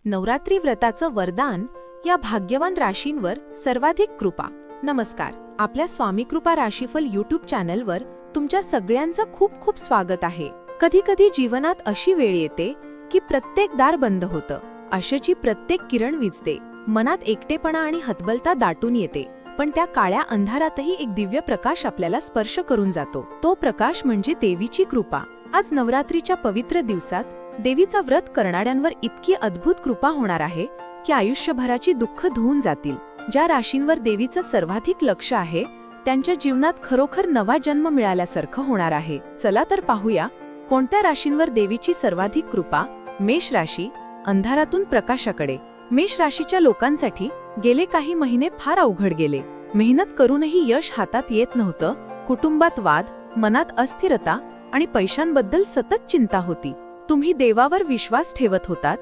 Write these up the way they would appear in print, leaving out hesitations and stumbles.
नवरात्री व्रताचं वरदान या भाग्यवान राशींवर सर्वाधिक कृपा। नमस्कार, आपल्या स्वामी कृपा राशीफल यूट्यूब चॅनलवर तुमच्या सगळ्यांचं खूप खूप स्वागत आहे। कधी कधी जीवनात अशी वेळ येते की प्रत्येक दार बंद होतं, आशेची प्रत्येक किरण विझते, मनात एकटेपणा आणि हतबलता दाटून येते, पण त्या काळ्या अंधारातही एक दिव्य प्रकाश आपल्याला स्पर्श करून जातो। तो प्रकाश म्हणजे देवीची कृपा। आज नवरात्रीच्या पवित्र दिवसात देवीचा व्रत करणाऱ्यांवर इतकी अद्भुत कृपा होणार आहे की आयुष्यभराची दुःख धुवून जातील। ज्या राशींवर देवीचं सर्वाधिक लक्ष आहे त्यांच्या जीवनात खरोखर नवा जन्म मिळाल्यासारखं होणार आहे। चला तर पाहूया कोणत्या राशींवर देवीची सर्वाधिक कृपा। मेष राशी, अंधारातून प्रकाशाकडे। मेष राशीच्या लोकांसाठी गेले काही महिने फार अवघड गेले। मेहनत करूनही यश हातात येत नव्हतं, कुटुंबात वाद, मनात अस्थिरता आणि पैशांबद्दल सतत चिंता होती। तुम्ही देवावर विश्वास ठेवत होतात,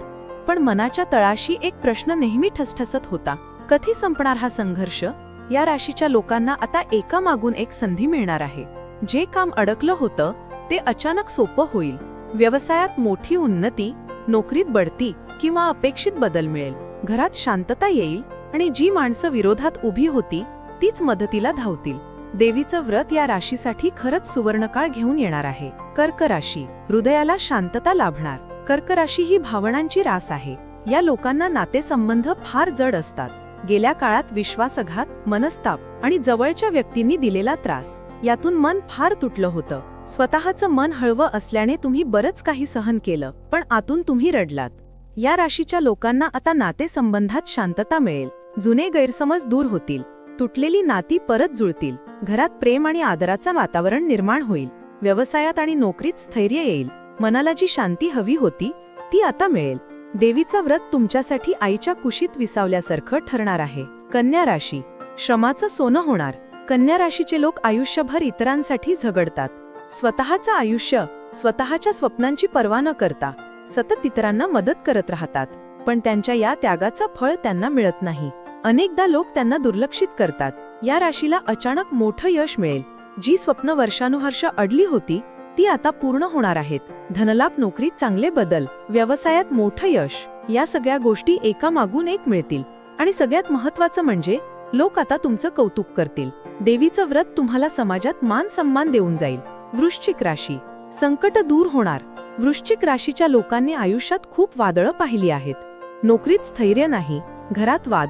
पण मनाच्या तळाशी एक प्रश्न नेहमी ठसठसत होता, कधी संपणार हा संघर्ष। या राशीच्या लोकांना आता एकामागून एक संधी मिळणार आहे। जे काम अडकलं होतं ते अचानक सोपं होईल। व्यवसायात मोठी उन्नती, नोकरीत बढती किंवा अपेक्षित बदल मिळेल। घरात शांतता येईल आणि जी माणसं विरोधात उभी होती तीच मदतीला धावतील। देवीचं व्रत या राशीसाठी खरंच सुवर्णकाळ घेऊन येणार आहे। कर्क राशी, हृदयाला शांतता लाभणार। कर्क राशी ही भावनांची रास आहे। या लोकांना नातेसंबंध फार जड असतात। गेल्या काळात विश्वासघात, मनस्ताप आणि जवळच्या व्यक्तींनी दिलेला त्रास यातून मन फार तुटलं होतं। स्वतःचं मन हळवं असल्याने तुम्ही बरंच काही सहन केलं, पण आतून तुम्ही रडलात। या राशीच्या लोकांना आता नातेसंबंधात शांतता मिळेल, जुने गैरसमज दूर होतील, तुटलेली नाती परत जुळतील, घरात प्रेम आणि आदराचं वातावरण निर्माण होईल, व्यवसायात आणि नोकरीत स्थैर्य येईल, मनाला जी शांती हवी होती ती आता मिळेल। देवीचं व्रत तुमच्यासाठी आईच्या कुशीत विसावल्यासारखं ठरणार आहे। कन्या राशी, श्रमाचं सोनं होणार। कन्या राशीचे लोक आयुष्यभर इतरांसाठी झगडतात, स्वतःचं आयुष्य, स्वतःच्या स्वप्नांची पर्वा न करता सतत इतरांना मदत करत राहतात, पण त्यांच्या या त्यागाचं फळ त्यांना मिळत नाही। अनेकदा लोक त्यांना दुर्लक्षित करतात। या राशीला अचानक मोठं यश मिळेल। जी स्वप्न वर्षानुवर्ष अडली होती ती आता पूर्ण होणार आहेत। धनलाभ, नोकरीत चांगले बदल, व्यवसायात मोठं यश, या सगळ्या गोष्टी एकामागून एक मिळतील। आणि सगळ्यात महत्त्वाचं म्हणजे लोक आता तुमचं कौतुक करतील। देवीचं व्रत तुम्हाला समाजात मान सन्मान देऊन जाईल। वृश्चिक राशी, संकट दूर होणार। वृश्चिक राशीच्या लोकांनी आयुष्यात खूप वादळं पाहिली आहेत। नोकरीत स्थैर्य नाही, घरात वाद,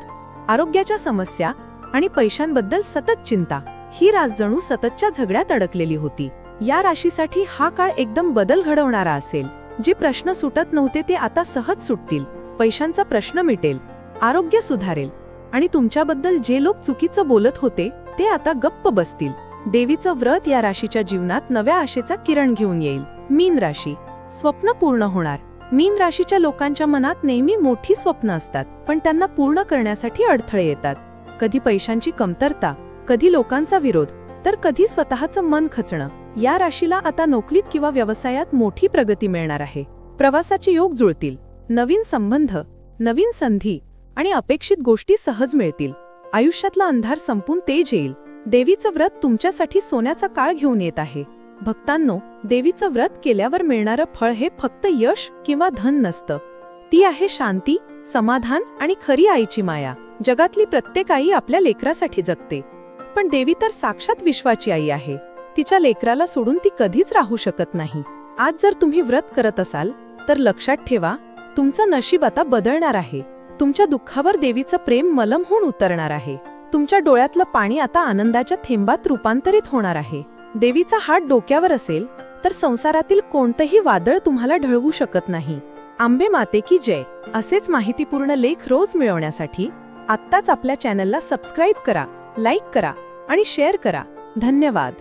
आरोग्याच्या समस्या आणि पैशांबद्दल सतत चिंता। ही रास जणू सततच्या झगड्यात अडकलेली होती। या राशीसाठी हा काळ एकदम बदल घडवणारा असेल। जे प्रश्न सुटत नव्हते ते आता सहज सुटतील, पैशांचा प्रश्न मिटेल, आरोग्य सुधारेल आणि तुमच्याबद्दल जे लोक चुकीचं बोलत होते ते आता गप्प बसतील। देवीचं व्रत या राशीच्या जीवनात नव्या आशेचा किरण घेऊन येईल। मीन राशी, स्वप्न पूर्ण होणार। मीन राशीच्या लोकांच्या मनात नेहमी मोठी स्वप्न असतात, पण त्यांना पूर्ण करण्यासाठी अडथळे येतात। कधी पैशांची कमतरता, कधी लोकांचा विरोध, तर कधी स्वतःचं मन खचणं। या राशीला आता नोकरीत किंवा व्यवसायात मोठी प्रगती मिळणार आहे। प्रवासाचे योग जुळतील, नवीन संबंध, नवीन संधी आणि अपेक्षित गोष्टी सहज मिळतील। आयुष्यातला अंधार संपून तेज येईल। देवीचं व्रत तुमच्यासाठी सोन्याचा काळ घेऊन येत आहे। भक्तांनो, देवीचं व्रत केल्यावर मिळणारं फळ हे फक्त यश किंवा धन नसतं, ती आहे शांती, समाधान आणि खरी आईची माया। जगातली प्रत्येक आई आपल्या लेकरासाठी जगते, पण देवी तर साक्षात विश्वाची आई आहे। तिच्या लेकराला सोडून ती कधीच राहू शकत नाही। आज जर तुम्ही व्रत करत असाल तर लक्षात ठेवा, तुमचं नशीब आता बदलणार आहे। तुमच्या दुःखावर देवीचं प्रेम मलम होऊन उतरणार आहे। तुमच्या डोळ्यातलं पाणी आता आनंदाच्या थेंबात रूपांतरित होणार आहे। देवीचा हात डोक्यावर असेल तर संसारातील कोणतंही वादळ तुम्हाला ढळवू शकत नाही। आंबे माते की जय। असेच माहितीपूर्ण लेख रोज मिळवण्यासाठी आत्ताच आपल्या चॅनलला सबस्क्राईब करा, लाईक करा आणि शेअर करा। धन्यवाद।